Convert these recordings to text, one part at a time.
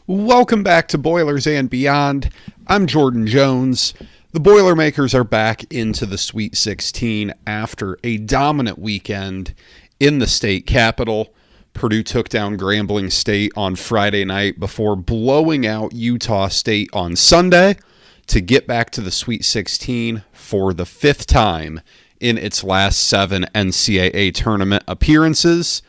Welcome back to Boilers and Beyond. I'm Jordan Jones. The Boilermakers are back into the Sweet 16 after a dominant weekend in the state capital. Purdue took down Grambling State on Friday night before blowing out Utah State on Sunday to get back to the Sweet 16 for the fifth time in its last 7 NCAA tournament appearances.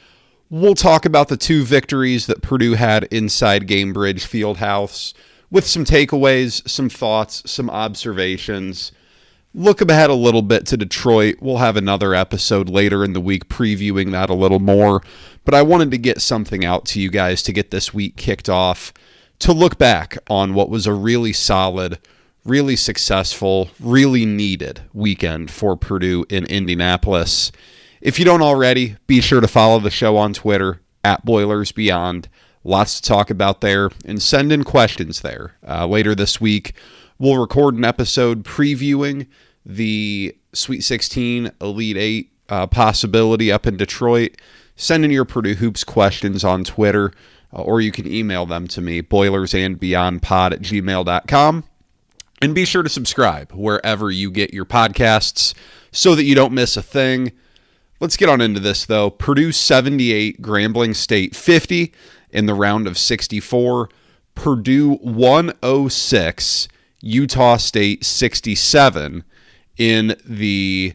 We'll talk about the 2 victories that Purdue had inside Gainbridge Fieldhouse with some takeaways, some thoughts, some observations. Look ahead a little bit to Detroit. We'll have another episode later in the week previewing that a little more. But I wanted to get something out to you guys to get this week kicked off, to look back on what was a really solid, really successful, really needed weekend for Purdue in Indianapolis. If you don't already, be sure to follow the show on Twitter, @BoilersBeyond. Lots to talk about there, and send in questions there. Later this week, we'll record an episode previewing the Sweet 16 Elite 8 possibility up in Detroit. Send in your Purdue Hoops questions on Twitter, or you can email them to me, boilersandbeyondpod@gmail.com. And be sure to subscribe wherever you get your podcasts so that you don't miss a thing. Let's get on into this, though. Purdue 78, Grambling State 50 in the round of 64. Purdue 106, Utah State 67 in the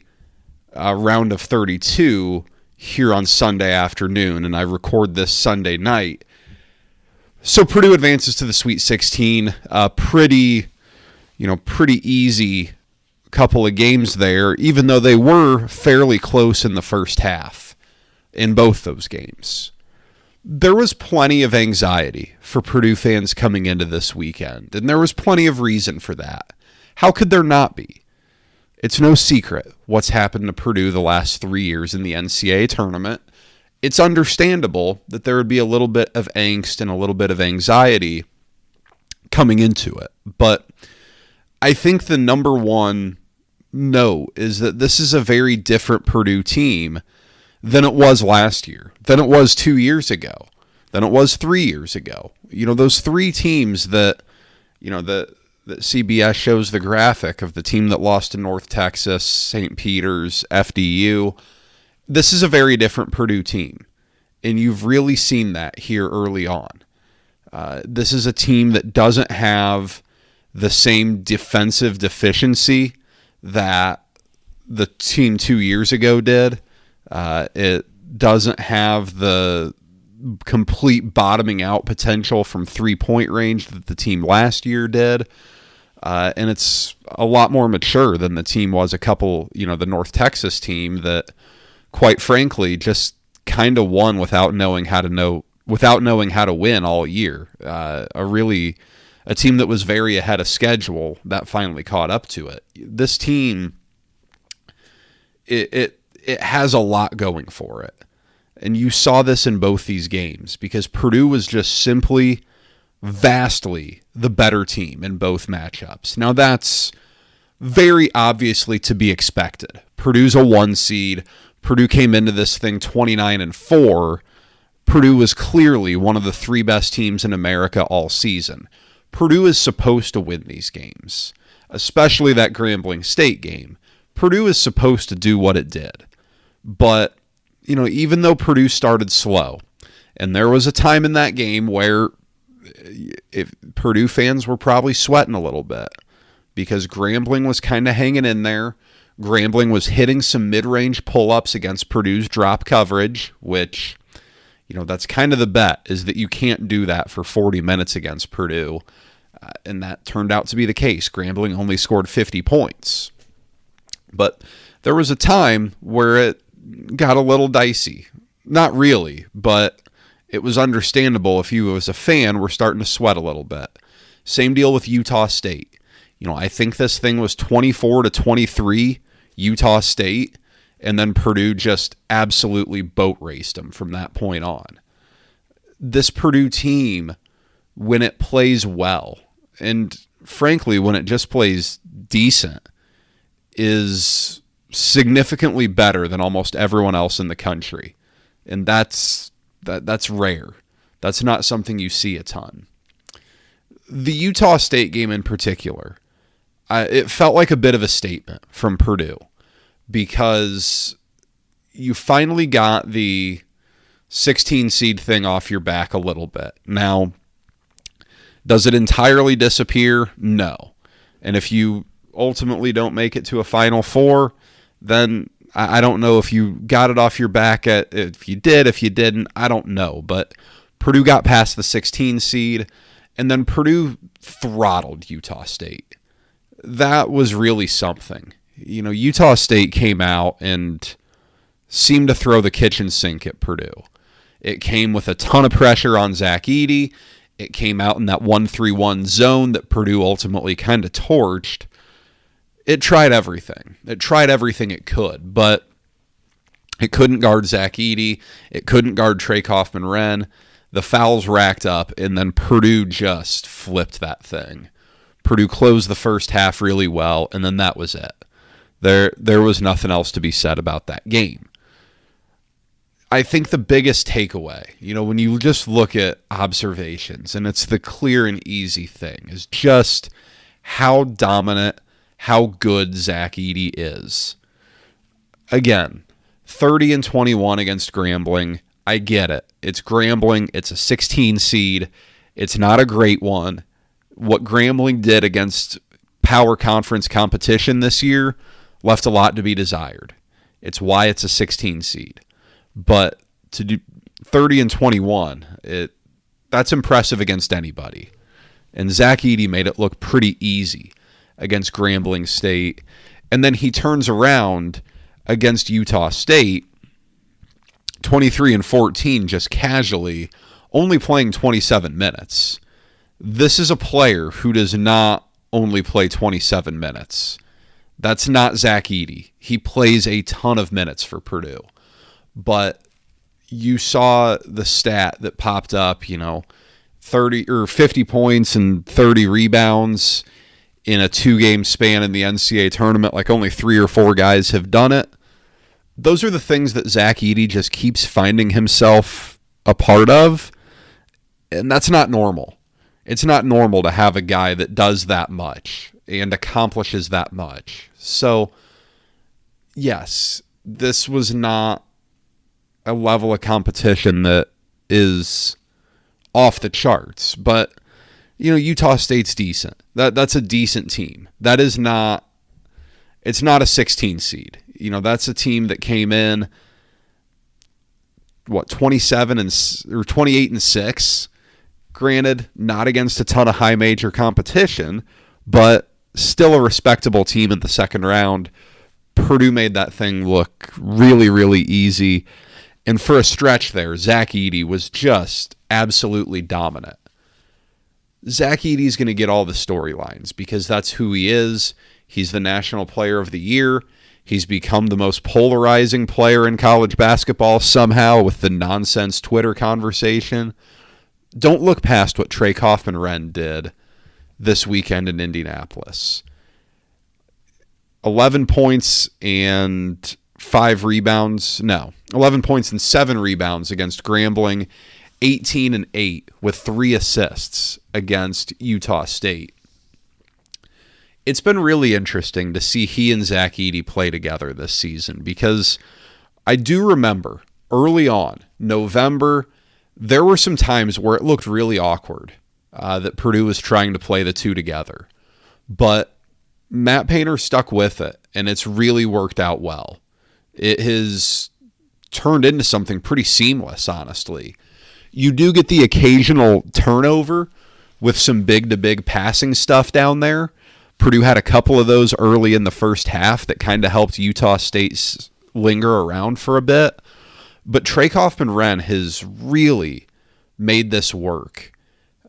round of 32 here on Sunday afternoon, and I record this Sunday night. So Purdue advances to the Sweet 16. Pretty easy couple of games there, even though they were fairly close in the first half in both those games. There was plenty of anxiety for Purdue fans coming into this weekend, and there was plenty of reason for that. How could there not be? It's no secret what's happened to Purdue the last 3 years in the NCAA tournament. It's understandable that there would be a little bit of angst and a little bit of anxiety coming into it, but I think the number one note is that this is a very different Purdue team than it was last year, than it was 2 years ago, than it was 3 years ago. You know, those 3 teams that CBS shows the graphic of the team that lost to North Texas, St. Peter's, FDU. This is a very different Purdue team, and you've really seen that here early on. This is a team that doesn't have the same defensive deficiency that the team 2 years ago did. It doesn't have the complete bottoming out potential from three-point range that the team last year did. And it's a lot more mature than the team was the North Texas team that, quite frankly, just kind of won without knowing how to win all year. A team that was very ahead of schedule that finally caught up to it. This team, it has a lot going for it. And you saw this in both these games because Purdue was just simply vastly the better team in both matchups. Now that's very obviously to be expected. Purdue's a 1 seed. Purdue came into this thing 29-4. Purdue was clearly one of the 3 best teams in America all season. Purdue is supposed to win these games, especially that Grambling State game. Purdue is supposed to do what it did. But, even though Purdue started slow, and there was a time in that game where Purdue fans were probably sweating a little bit because Grambling was kind of hanging in there. Grambling was hitting some mid-range pull-ups against Purdue's drop coverage, which, that's kind of the bet, is that you can't do that for 40 minutes against Purdue. And that turned out to be the case. Grambling only scored 50 points. But there was a time where it got a little dicey. Not really, but it was understandable if you as a fan were starting to sweat a little bit. Same deal with Utah State. I think this thing was 24-23 Utah State, and then Purdue just absolutely boat raced them from that point on. This Purdue team, when it plays well, and frankly, when it just plays decent, is significantly better than almost everyone else in the country. And that's rare. That's not something you see a ton. The Utah State game in particular, it felt like a bit of a statement from Purdue because you finally got the 16 seed thing off your back a little bit. Now, does it entirely disappear? No. And if you ultimately don't make it to a Final Four, then I don't know if you got it off your back. If you did, if you didn't, I don't know. But Purdue got past the 16 seed, and then Purdue throttled Utah State. That was really something. Utah State came out and seemed to throw the kitchen sink at Purdue. It came with a ton of pressure on Zach Edey. It came out in that 1-3-1 zone that Purdue ultimately kind of torched. It tried everything. It tried everything it could, but it couldn't guard Zach Edey. It couldn't guard Trey Kaufman-Renn. The fouls racked up, and then Purdue just flipped that thing. Purdue closed the first half really well, and then that was it. There was nothing else to be said about that game. I think the biggest takeaway, when you just look at observations, and it's the clear and easy thing, is just how dominant, how good Zach Edey is. Again, 30-21 against Grambling. I get it. It's Grambling. It's a 16 seed. It's not a great one. What Grambling did against power conference competition this year left a lot to be desired. It's why it's a 16 seed. But to do 30-21, that's impressive against anybody. And Zach Edey made it look pretty easy against Grambling State. And then he turns around against Utah State, 23-14, just casually, only playing 27 minutes. This is a player who does not only play 27 minutes. That's not Zach Edey. He plays a ton of minutes for Purdue. But you saw the stat that popped up, 30 or 50 points and 30 rebounds in a 2-game span in the NCAA tournament, like only 3 or 4 guys have done it. Those are the things that Zach Edey just keeps finding himself a part of, and that's not normal. It's not normal to have a guy that does that much and accomplishes that much. So, yes, this was not a level of competition that is off the charts, but Utah State's decent. That's a decent team. That is not. It's not a 16 seed. That's a team that came in 28-6. Granted, not against a ton of high major competition, but still a respectable team in the second round. Purdue made that thing look really, really easy. And for a stretch there, Zach Edey was just absolutely dominant. Zach Edey's going to get all the storylines because that's who he is. He's the National Player of the Year. He's become the most polarizing player in college basketball somehow with the nonsense Twitter conversation. Don't look past what Trey Kaufman-Renn did this weekend in Indianapolis. 11 points and 5 rebounds. No, 11 points and 7 rebounds against Grambling. 18-8 with 3 assists against Utah State. It's been really interesting to see he and Zach Edey play together this season because I do remember early on, November, there were some times where it looked really awkward that Purdue was trying to play the two together. But Matt Painter stuck with it, and it's really worked out well. It has turned into something pretty seamless, honestly. You do get the occasional turnover with some big-to-big passing stuff down there. Purdue had a couple of those early in the first half that kind of helped Utah State linger around for a bit. But Trey Kaufman-Renn has really made this work.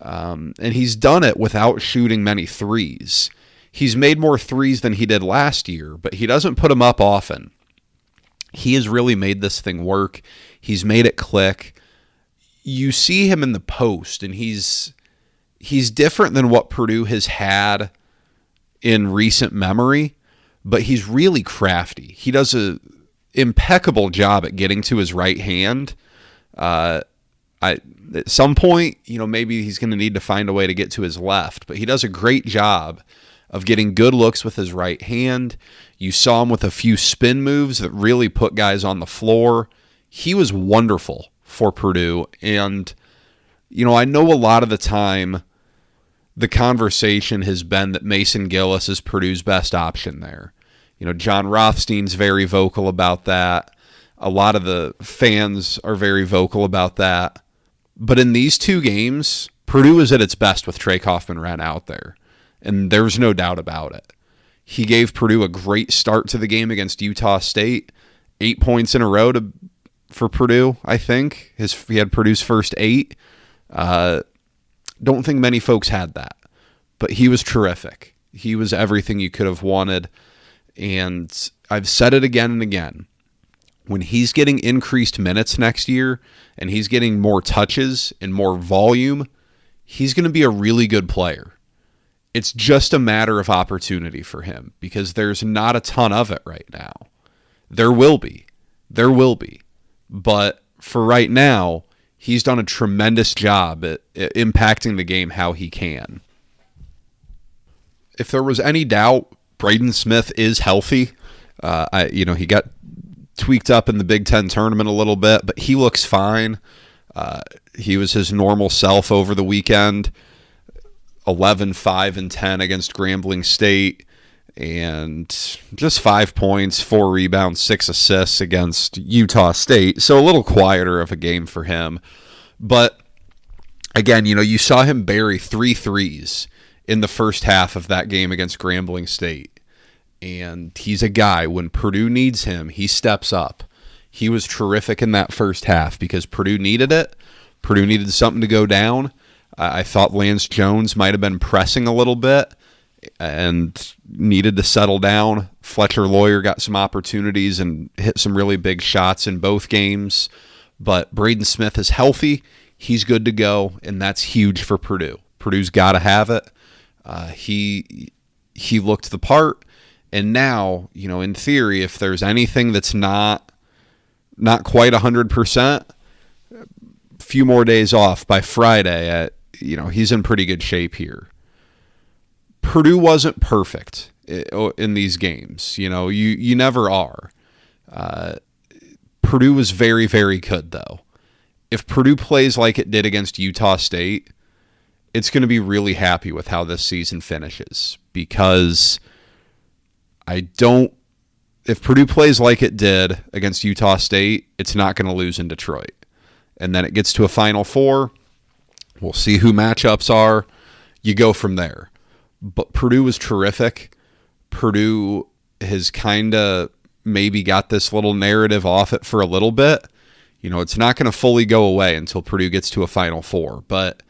And he's done it without shooting many threes. He's made more threes than he did last year, but he doesn't put them up often. He has really made this thing work. He's made it click. You see him in the post, and he's different than what Purdue has had in recent memory, but he's really crafty. He does an impeccable job at getting to his right hand. I At some point, maybe he's going to need to find a way to get to his left, but he does a great job of getting good looks with his right hand. You saw him with a few spin moves that really put guys on the floor. He was wonderful for Purdue. And, I know a lot of the time the conversation has been that Mason Gillis is Purdue's best option there. John Rothstein's very vocal about that. A lot of the fans are very vocal about that. But in these two games, Purdue is at its best with Trey Kaufman-Renn out there. And there's no doubt about it. He gave Purdue a great start to the game against Utah State. 8 points in a row for Purdue, I think. He had Purdue's first 8. Don't think many folks had that. But he was terrific. He was everything you could have wanted. And I've said it again and again. When he's getting increased minutes next year and he's getting more touches and more volume, he's going to be a really good player. It's just a matter of opportunity for him because there's not a ton of it right now. There will be. But for right now, he's done a tremendous job at impacting the game how he can. If there was any doubt, Braden Smith is healthy. He got tweaked up in the Big Ten tournament a little bit, but he looks fine. He was his normal self over the weekend. 11, 5, and 10 against Grambling State, and just 5 points, 4 rebounds, 6 assists against Utah State. So a little quieter of a game for him. But again, you saw him bury 3 threes in the first half of that game against Grambling State. And he's a guy, when Purdue needs him, he steps up. He was terrific in that first half because Purdue needed it. Purdue needed something to go down. I thought Lance Jones might have been pressing a little bit and needed to settle down. Fletcher Lawyer got some opportunities and hit some really big shots in both games. But Braden Smith is healthy. He's good to go, and that's huge for Purdue. Purdue's got to have it. He looked the part. And now, in theory, if there's anything that's not quite 100%, a few more days off by Friday, he's in pretty good shape here. Purdue wasn't perfect in these games. You never are. Purdue was very, very good, though. If Purdue plays like it did against Utah State, it's going to be really happy with how this season finishes because if Purdue plays like it did against Utah State, it's not going to lose in Detroit. And then it gets to a Final Four. We'll see who matchups are. You go from there. But Purdue was terrific. Purdue has kind of maybe got this little narrative off it for a little bit. It's not going to fully go away until Purdue gets to a Final Four. But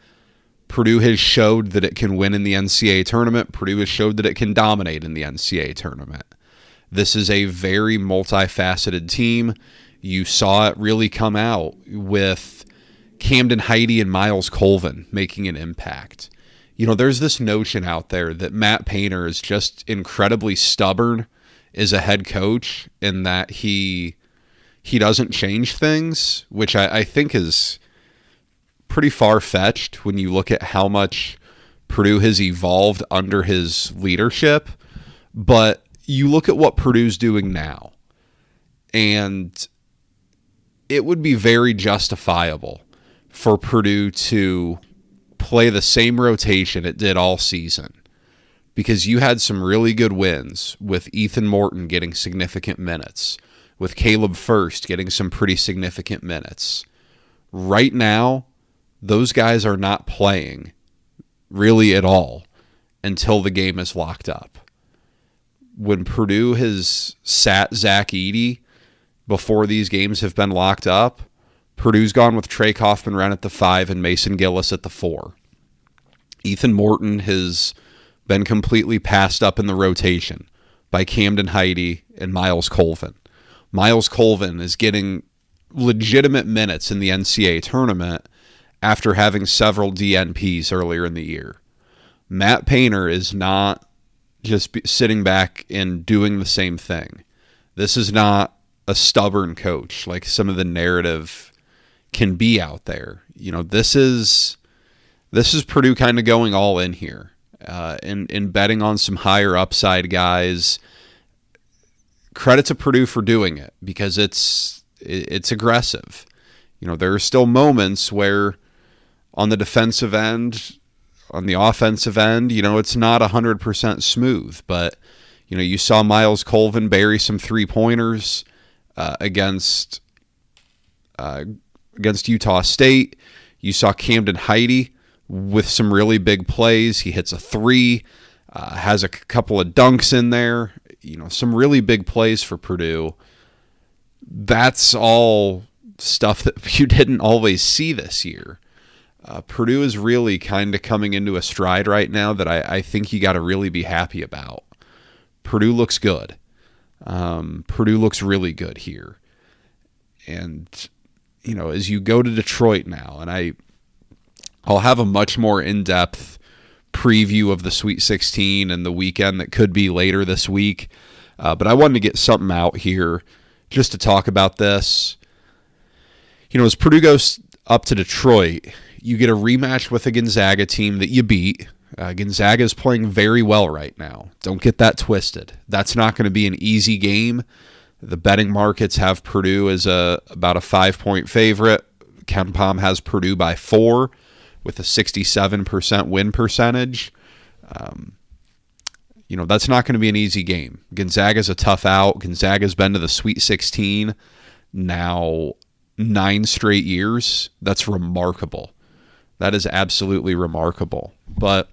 Purdue has showed that it can win in the NCAA tournament. Purdue has showed that it can dominate in the NCAA tournament. This is a very multifaceted team. You saw it really come out with Camden Heide and Miles Colvin making an impact. There's this notion out there that Matt Painter is just incredibly stubborn as a head coach and that he doesn't change things, which I think is pretty far-fetched when you look at how much Purdue has evolved under his leadership. But you look at what Purdue's doing now, and it would be very justifiable for Purdue to play the same rotation it did all season because you had some really good wins with Ethan Morton getting significant minutes, with Caleb First getting some pretty significant minutes. Right now, those guys are not playing really at all until the game is locked up. When Purdue has sat Zach Edey before these games have been locked up, Purdue's gone with Trey Kaufman-Renn at the 5 and Mason Gillis at the 4. Ethan Morton has been completely passed up in the rotation by Camden Heide and Miles Colvin. Miles Colvin is getting legitimate minutes in the NCAA tournament after having several DNPs earlier in the year. Matt Painter is not just sitting back and doing the same thing. This is not a stubborn coach like some of the narrative can be out there. This is Purdue kind of going all in here, and betting on some higher upside guys. Credit to Purdue for doing it, because it's aggressive. There are still moments where on the defensive end, on the offensive end, it's not 100% smooth, but you saw Miles Colvin bury some 3-pointers against Utah State. You saw Camden Heide with some really big plays. He hits a 3, has a couple of dunks in there. Some really big plays for Purdue. That's all stuff that you didn't always see this year. Purdue is really kind of coming into a stride right now that I think you got to really be happy about. Purdue looks good. Purdue looks really good here. And, as you go to Detroit now, and I'll have a much more in-depth preview of the Sweet 16 and the weekend that could be later this week. But I wanted to get something out here just to talk about this. As Purdue goes up to Detroit, you get a rematch with a Gonzaga team that you beat. Gonzaga is playing very well right now. Don't get that twisted. That's not going to be an easy game. The betting markets have Purdue as about a 5-point favorite. KenPom has Purdue by 4 with a 67% win percentage. That's not going to be an easy game. Gonzaga's a tough out. Gonzaga's been to the Sweet 16 now 9 straight years. That's remarkable. That is absolutely remarkable. But,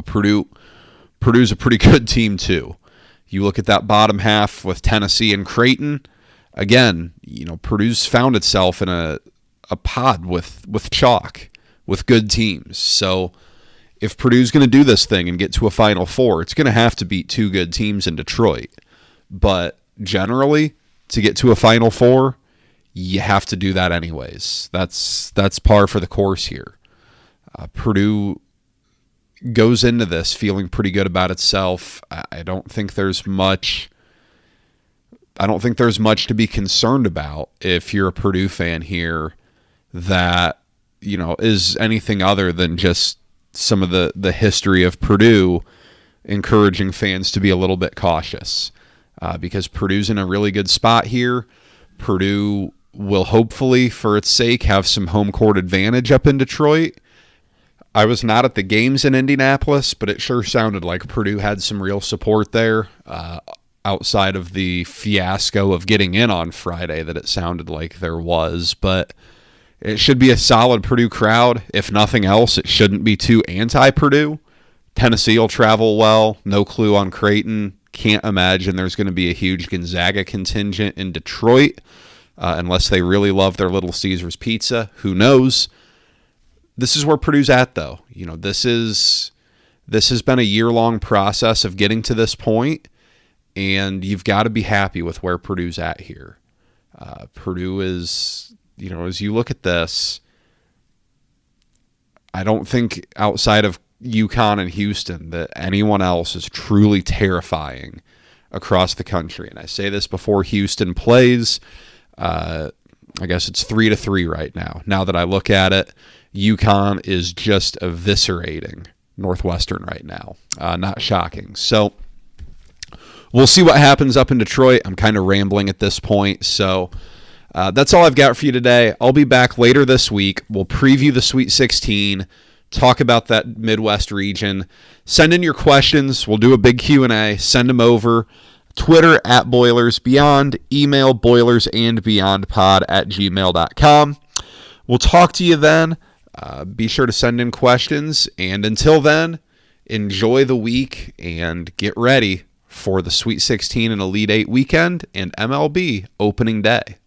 Purdue's a pretty good team too. You look at that bottom half with Tennessee and Creighton. Again, Purdue's found itself in a pod with chalk, with good teams. So if Purdue's going to do this thing and get to a Final Four, it's going to have to beat 2 good teams in Detroit. But generally, to get to a Final Four, you have to do that anyways. That's par for the course here. Purdue goes into this feeling pretty good about itself. I don't think there's much to be concerned about if you're a Purdue fan here that is anything other than just some of the history of Purdue encouraging fans to be a little bit cautious, because Purdue's in a really good spot here. Purdue will hopefully, for its sake, have some home court advantage up in Detroit. I was not at the games in Indianapolis, but it sure sounded like Purdue had some real support there, outside of the fiasco of getting in on Friday that it sounded like there was. But it should be a solid Purdue crowd. If nothing else, it shouldn't be too anti-Purdue. Tennessee will travel well. No clue on Creighton. Can't imagine there's going to be a huge Gonzaga contingent in Detroit, unless they really love their Little Caesars pizza. Who knows? This is where Purdue's at, though. This has been a year-long process of getting to this point, and you've got to be happy with where Purdue's at here. Purdue is, as you look at this, I don't think outside of UConn and Houston that anyone else is truly terrifying across the country. And I say this before Houston plays. I guess it's 3-3 right now. Now that I look at it, UConn is just eviscerating Northwestern right now. Not shocking. So we'll see what happens up in Detroit. I'm kind of rambling at this point. So that's all I've got for you today. I'll be back later this week. We'll preview the Sweet 16, talk about that Midwest region. Send in your questions. We'll do a big Q&A. Send them over. Twitter at BoilersBeyond. Email boilersandbeyondpod@gmail.com. We'll talk to you then. Be sure to send in questions. And until then, enjoy the week and get ready for the Sweet 16 and Elite 8 weekend and MLB opening day.